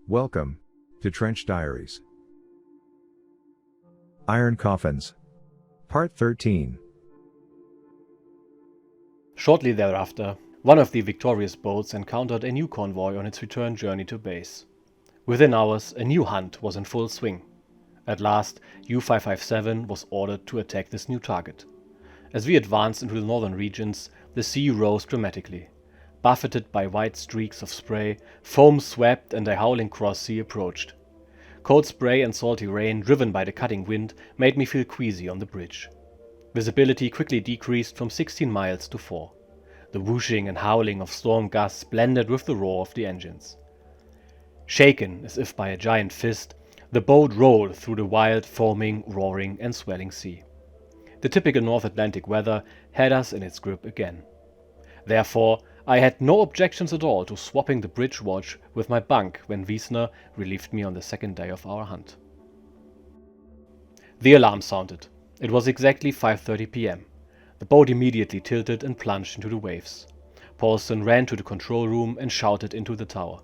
Welcome to Trench Diaries. Iron Coffins. Part 13. Shortly thereafter, one of the victorious boats encountered a new convoy on its return journey to base. Within hours, a new hunt was in full swing. At last, U-557 was ordered to attack this new target. As we advanced into the northern regions, the sea rose dramatically. Buffeted by white streaks of spray, foam swept and a howling cross sea approached. Cold spray and salty rain driven by the cutting wind made me feel queasy on the bridge. Visibility quickly decreased from 16 miles to 4. The whooshing and howling of storm gusts blended with the roar of the engines. Shaken as if by a giant fist, the boat rolled through the wild, foaming, roaring and swelling sea. The typical North Atlantic weather had us in its grip again. Therefore, I had no objections at all to swapping the bridge watch with my bunk when Wiesner relieved me on the second day of our hunt. The alarm sounded. It was exactly 5:30 p.m. The boat immediately tilted and plunged into the waves. Paulson ran to the control room and shouted into the tower.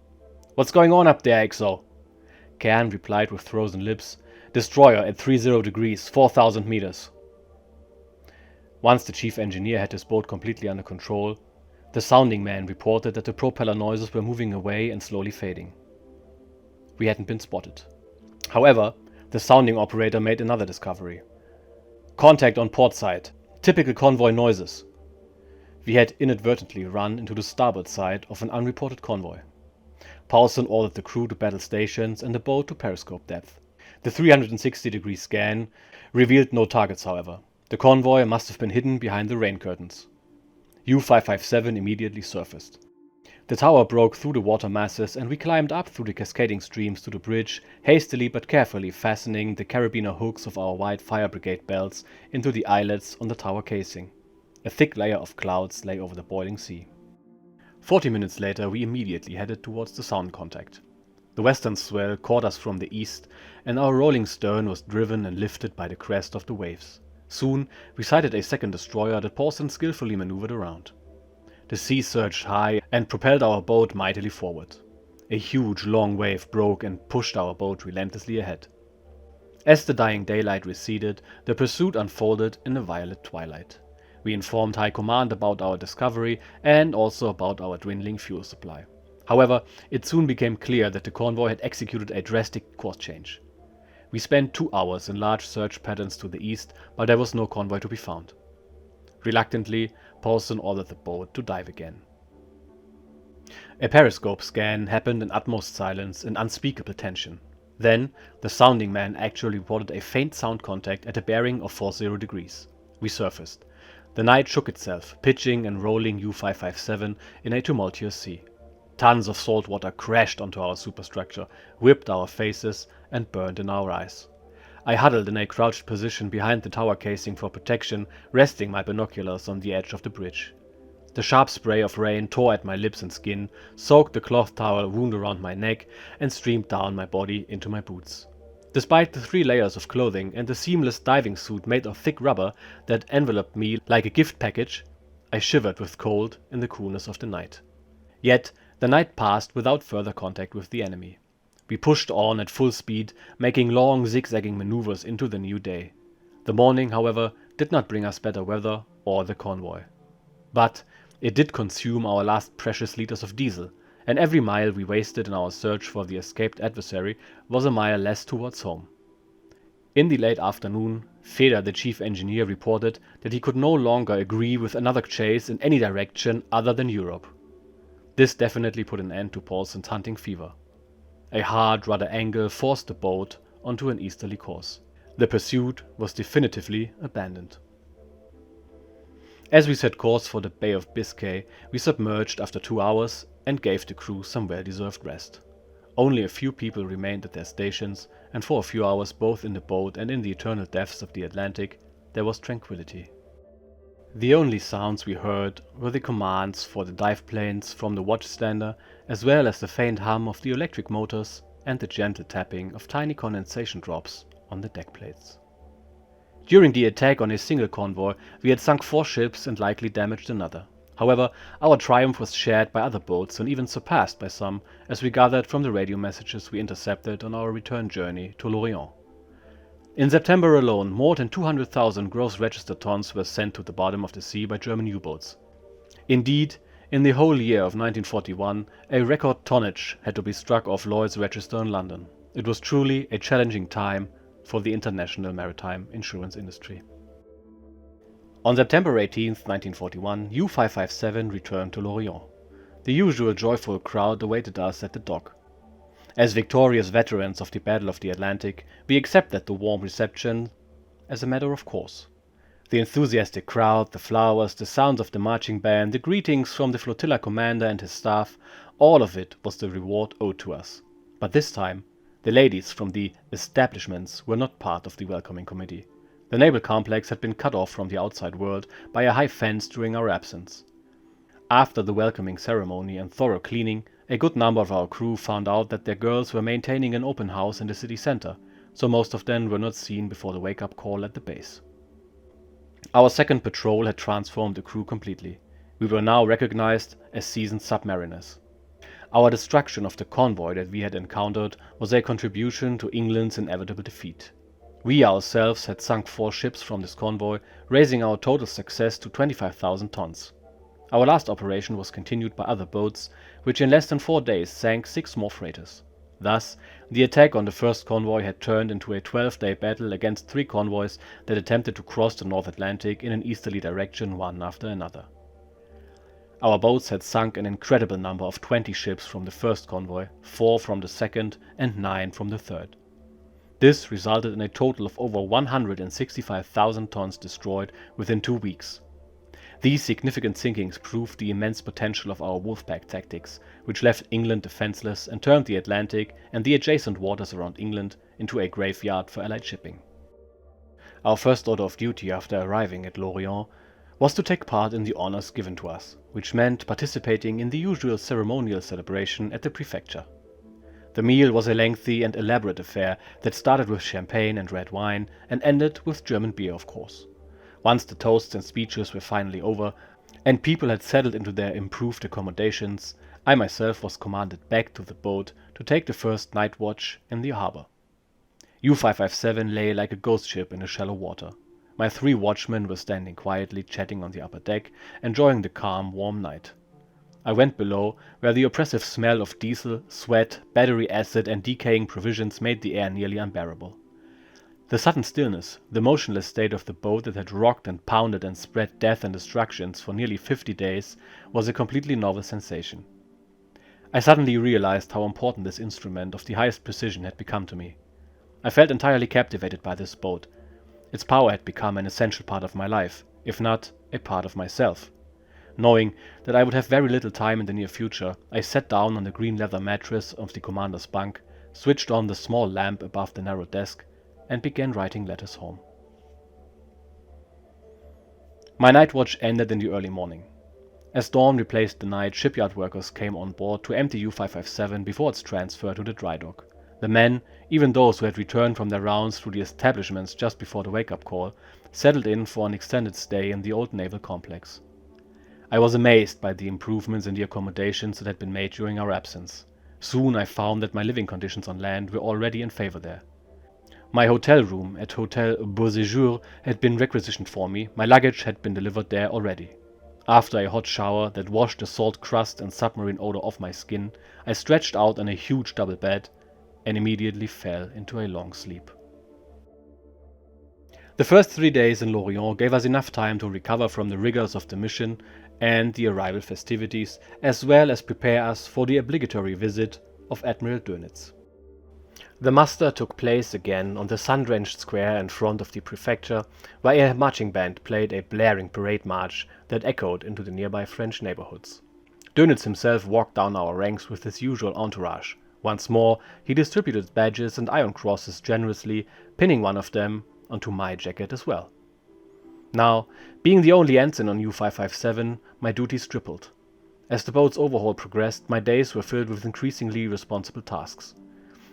"What's going on up there, XO?" Cairn replied with frozen lips, "Destroyer at 30 degrees, 4,000 meters. Once the chief engineer had his boat completely under control, the sounding man reported that the propeller noises were moving away and slowly fading. We hadn't been spotted. However, the sounding operator made another discovery. "Contact on port side. Typical convoy noises." We had inadvertently run into the starboard side of an unreported convoy. Paulson ordered the crew to battle stations and the boat to periscope depth. The 360-degree scan revealed no targets, however. The convoy must have been hidden behind the rain curtains. U-557 immediately surfaced. The tower broke through the water masses and we climbed up through the cascading streams to the bridge, hastily but carefully fastening the carabiner hooks of our wide fire brigade belts into the eyelets on the tower casing. A thick layer of clouds lay over the boiling sea. 40 minutes later we immediately headed towards the sound contact. The western swell caught us from the east and our rolling stern was driven and lifted by the crest of the waves. Soon we sighted a second destroyer that Paulson skillfully maneuvered around. The sea surged high and propelled our boat mightily forward. A huge long wave broke and pushed our boat relentlessly ahead. As the dying daylight receded, the pursuit unfolded in a violet twilight. We informed High Command about our discovery and also about our dwindling fuel supply. However, it soon became clear that the convoy had executed a drastic course change. We spent 2 hours in large search patterns to the east, but there was no convoy to be found. Reluctantly, Paulson ordered the boat to dive again. A periscope scan happened in utmost silence and unspeakable tension. Then, the sounding man actually reported a faint sound contact at a bearing of 40 degrees. We surfaced. The night shook itself, pitching and rolling U-557 in a tumultuous sea. Tons of salt water crashed onto our superstructure, whipped our faces, and burned in our eyes. I huddled in a crouched position behind the tower casing for protection, resting my binoculars on the edge of the bridge. The sharp spray of rain tore at my lips and skin, soaked the cloth towel wound around my neck, and streamed down my body into my boots. Despite the 3 layers of clothing and the seamless diving suit made of thick rubber that enveloped me like a gift package, I shivered with cold in the coolness of the night. Yet, the night passed without further contact with the enemy. We pushed on at full speed, making long zigzagging maneuvers into the new day. The morning, however, did not bring us better weather or the convoy. But it did consume our last precious liters of diesel, and every mile we wasted in our search for the escaped adversary was a mile less towards home. In the late afternoon, Feder, the chief engineer, reported that he could no longer agree with another chase in any direction other than Europe. This definitely put an end to Paulson's hunting fever. A hard rudder angle forced the boat onto an easterly course. The pursuit was definitively abandoned. As we set course for the Bay of Biscay, we submerged after 2 hours and gave the crew some well-deserved rest. Only a few people remained at their stations, and for a few hours both in the boat and in the eternal depths of the Atlantic, there was tranquility. The only sounds we heard were the commands for the dive planes from the watchstander, as well as the faint hum of the electric motors and the gentle tapping of tiny condensation drops on the deck plates. During the attack on a single convoy, we had sunk 4 ships and likely damaged another. However, our triumph was shared by other boats and even surpassed by some, as we gathered from the radio messages we intercepted on our return journey to Lorient. In September alone, more than 200,000 gross registered tons were sent to the bottom of the sea by German U-boats. Indeed, in the whole year of 1941, a record tonnage had to be struck off Lloyd's Register in London. It was truly a challenging time for the international maritime insurance industry. On September 18, 1941, U-557 returned to Lorient. The usual joyful crowd awaited us at the dock. As victorious veterans of the Battle of the Atlantic, we accepted the warm reception as a matter of course. The enthusiastic crowd, the flowers, the sounds of the marching band, the greetings from the flotilla commander and his staff, all of it was the reward owed to us. But this time, the ladies from the establishments were not part of the welcoming committee. The naval complex had been cut off from the outside world by a high fence during our absence. After the welcoming ceremony and thorough cleaning, a good number of our crew found out that their girls were maintaining an open house in the city center, so most of them were not seen before the wake-up call at the base. Our second patrol had transformed the crew completely. We were now recognized as seasoned submariners. Our destruction of the convoy that we had encountered was a contribution to England's inevitable defeat. We ourselves had sunk 4 ships from this convoy, raising our total success to 25,000 tons. Our last operation was continued by other boats, which in less than 4 days sank 6 more freighters. Thus, the attack on the first convoy had turned into a 12-day battle against 3 convoys that attempted to cross the North Atlantic in an easterly direction one after another. Our boats had sunk an incredible number of 20 ships from the first convoy, 4 from the second, and 9 from the third. This resulted in a total of over 165,000 tons destroyed within 2 weeks. These significant sinkings proved the immense potential of our Wolfpack tactics, which left England defenseless and turned the Atlantic and the adjacent waters around England into a graveyard for Allied shipping. Our first order of duty after arriving at Lorient was to take part in the honors given to us, which meant participating in the usual ceremonial celebration at the prefecture. The meal was a lengthy and elaborate affair that started with champagne and red wine and ended with German beer, of course. Once the toasts and speeches were finally over, and people had settled into their improved accommodations, I myself was commanded back to the boat to take the first night watch in the harbor. U-557 lay like a ghost ship in the shallow water. My 3 watchmen were standing quietly chatting on the upper deck, enjoying the calm, warm night. I went below, where the oppressive smell of diesel, sweat, battery acid and decaying provisions made the air nearly unbearable. The sudden stillness, the motionless state of the boat that had rocked and pounded and spread death and destructions for nearly 50 days was a completely novel sensation. I suddenly realized how important this instrument of the highest precision had become to me. I felt entirely captivated by this boat. Its power had become an essential part of my life, if not a part of myself. Knowing that I would have very little time in the near future, I sat down on the green leather mattress of the commander's bunk, switched on the small lamp above the narrow desk, and began writing letters home. My night watch ended in the early morning. As dawn replaced the night, shipyard workers came on board to empty U-557 before its transfer to the dry dock. The men, even those who had returned from their rounds through the establishments just before the wake-up call, settled in for an extended stay in the old naval complex. I was amazed by the improvements in the accommodations that had been made during our absence. Soon I found that my living conditions on land were already in favor there. My hotel room at Hotel Beau Séjour had been requisitioned for me, my luggage had been delivered there already. After a hot shower that washed the salt crust and submarine odor off my skin, I stretched out on a huge double bed and immediately fell into a long sleep. The first 3 days in Lorient gave us enough time to recover from the rigors of the mission and the arrival festivities, as well as prepare us for the obligatory visit of Admiral Dönitz. The muster took place again on the sun-drenched square in front of the prefecture, where a marching band played a blaring parade march that echoed into the nearby French neighborhoods. Dönitz himself walked down our ranks with his usual entourage. Once more, he distributed badges and iron crosses generously, pinning one of them onto my jacket as well. Now, being the only ensign on U-557, my duties tripled. As the boat's overhaul progressed, my days were filled with increasingly responsible tasks.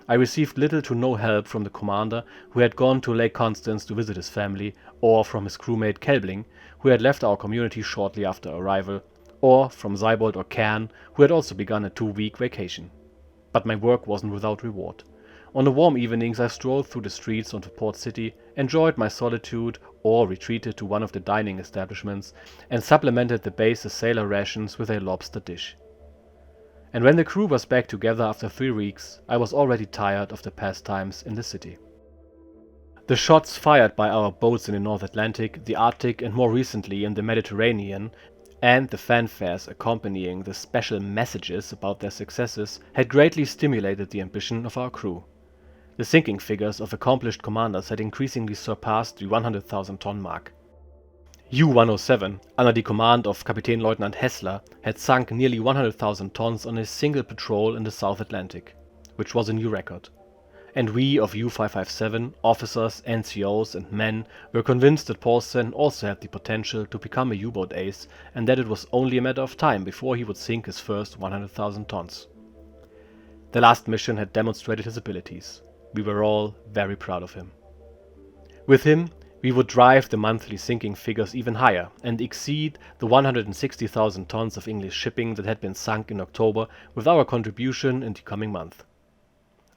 I received little to no help from the commander, who had gone to Lake Constance to visit his family, or from his crewmate Kelbling, who had left our community shortly after arrival, or from Seibold or Cairn, who had also begun a 2-week vacation. But my work wasn't without reward. On the warm evenings I strolled through the streets onto Port City, enjoyed my solitude, or retreated to one of the dining establishments and supplemented the base's sailor rations with a lobster dish. And when the crew was back together after 3 weeks, I was already tired of the pastimes in the city. The shots fired by our boats in the North Atlantic, the Arctic, and more recently in the Mediterranean, and the fanfares accompanying the special messages about their successes had greatly stimulated the ambition of our crew. The sinking figures of accomplished commanders had increasingly surpassed the 100,000-ton mark. U-107, under the command of Kapitänleutnant Hessler, had sunk nearly 100,000 tons on a single patrol in the South Atlantic, which was a new record. And we of U-557, officers, NCOs and men, were convinced that Paulsen also had the potential to become a U-boat ace, and that it was only a matter of time before he would sink his first 100,000 tons. The last mission had demonstrated his abilities. We were all very proud of him. With him, we would drive the monthly sinking figures even higher and exceed the 160,000 tons of English shipping that had been sunk in October with our contribution in the coming month.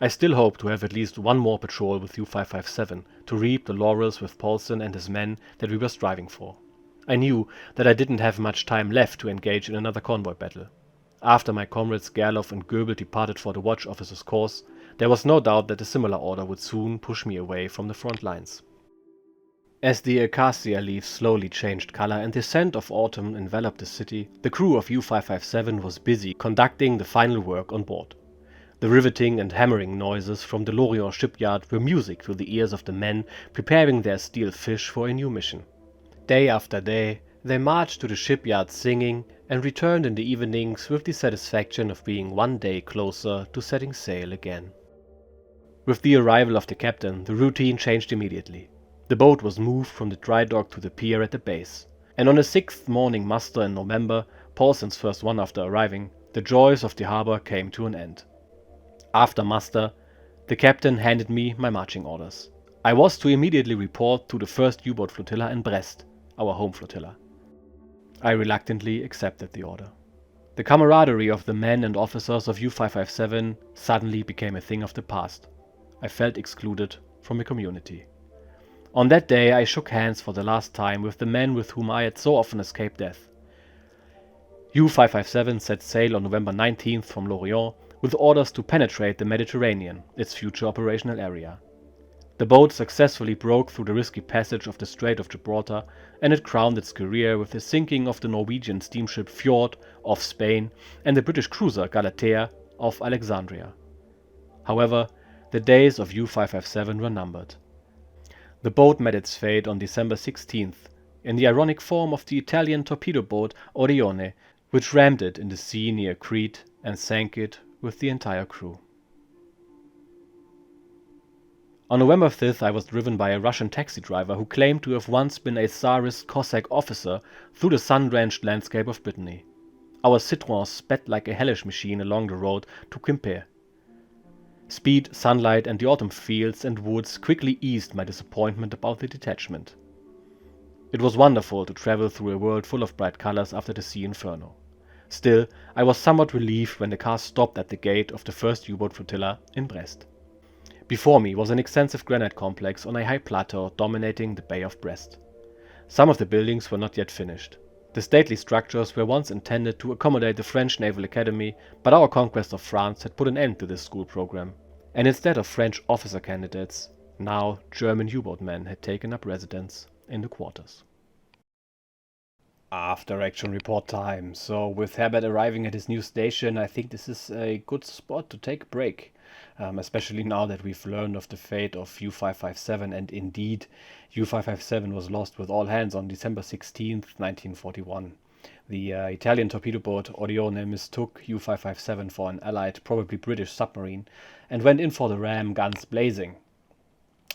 I still hope to have at least one more patrol with U-557 to reap the laurels with Paulsen and his men that we were striving for. I knew that I didn't have much time left to engage in another convoy battle. After my comrades Gerloff and Goebel departed for the watch officer's course, there was no doubt that a similar order would soon push me away from the front lines. As the acacia leaves slowly changed color and the scent of autumn enveloped the city, the crew of U-557 was busy conducting the final work on board. The riveting and hammering noises from the Lorient shipyard were music to the ears of the men preparing their steel fish for a new mission. Day after day, they marched to the shipyard singing and returned in the evenings with the satisfaction of being one day closer to setting sail again. With the arrival of the captain, the routine changed immediately. The boat was moved from the dry dock to the pier at the base, and on the 6th morning muster in November, Paulsen's first one after arriving, the joys of the harbor came to an end. After muster, the captain handed me my marching orders. I was to immediately report to the 1st U-boat flotilla in Brest, our home flotilla. I reluctantly accepted the order. The camaraderie of the men and officers of U-557 suddenly became a thing of the past. I felt excluded from a community. On that day I shook hands for the last time with the men with whom I had so often escaped death. U-557 set sail on November 19th from Lorient with orders to penetrate the Mediterranean, its future operational area. The boat successfully broke through the risky passage of the Strait of Gibraltar, and it crowned its career with the sinking of the Norwegian steamship Fjord off Spain and the British cruiser Galatea off Alexandria. However, the days of U-557 were numbered. The boat met its fate on December 16th in the ironic form of the Italian torpedo boat Orione, which rammed it in the sea near Crete and sank it with the entire crew. On November 5th I was driven by a Russian taxi driver who claimed to have once been a Tsarist Cossack officer through the sun-drenched landscape of Brittany. Our Citroën spat like a hellish machine along the road to Quimper. Speed, sunlight and the autumn fields and woods quickly eased my disappointment about the detachment. It was wonderful to travel through a world full of bright colors after the sea inferno. Still, I was somewhat relieved when the car stopped at the gate of the 1st U-boat flotilla in Brest. Before me was an extensive granite complex on a high plateau dominating the Bay of Brest. Some of the buildings were not yet finished. The stately structures were once intended to accommodate the French Naval Academy, but our conquest of France had put an end to this school program, and instead of French officer candidates, now German U-boat men had taken up residence in the quarters. After action report time. So with Herbert arriving at his new station, I think this is a good spot to take a break. Especially now that we've learned of the fate of U-557, and indeed U-557 was lost with all hands on December 16th, 1941. The Italian torpedo boat Orione mistook U-557 for an allied, probably British submarine and went in for the ram, guns blazing.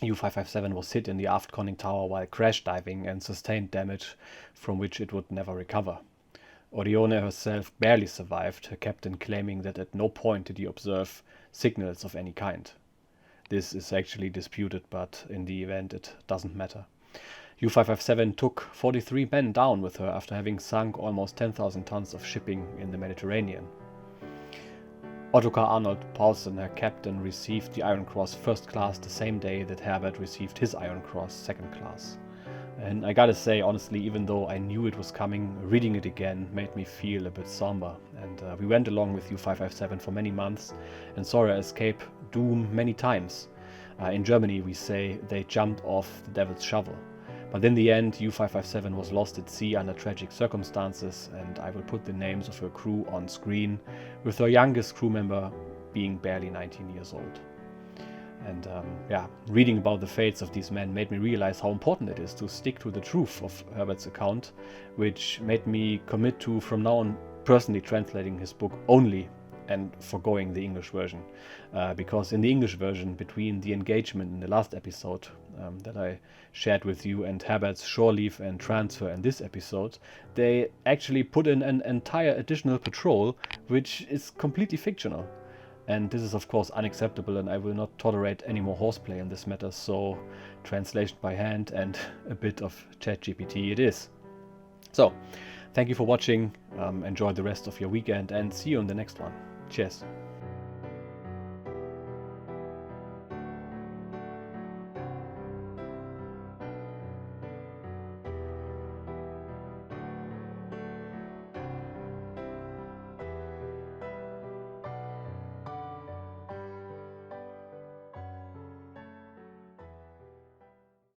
U-557 was hit in the aft conning tower while crash diving and sustained damage from which it would never recover. Orione herself barely survived, her captain claiming that at no point did he observe signals of any kind. This is actually disputed, but in the event it doesn't matter. U-557 took 43 men down with her after having sunk almost 10,000 tons of shipping in the Mediterranean. Ottokar Arnold Paulsen, her captain, received the Iron Cross First Class the same day that Herbert received his Iron Cross Second Class. And I gotta say, honestly, even though I knew it was coming, reading it again made me feel a bit somber. And we went along with U-557 for many months and saw her escape doom many times. In Germany, we say they jumped off the devil's shovel. But in the end, U-557 was lost at sea under tragic circumstances, and I will put the names of her crew on screen, with her youngest crew member being barely 19 years old. And reading about the fates of these men made me realize how important it is to stick to the truth of Herbert's account, which made me commit to, from now on, personally translating his book only and forgoing the English version. Because in the English version, between the engagement in the last episode that I shared with you and Herbert's shore leave and transfer in this episode, they actually put in an entire additional patrol, which is completely fictional. And this is of course unacceptable, and I will not tolerate any more horseplay in this matter, so translation by hand and a bit of ChatGPT it is. So, thank you for watching, enjoy the rest of your weekend, and see you in the next one. Cheers.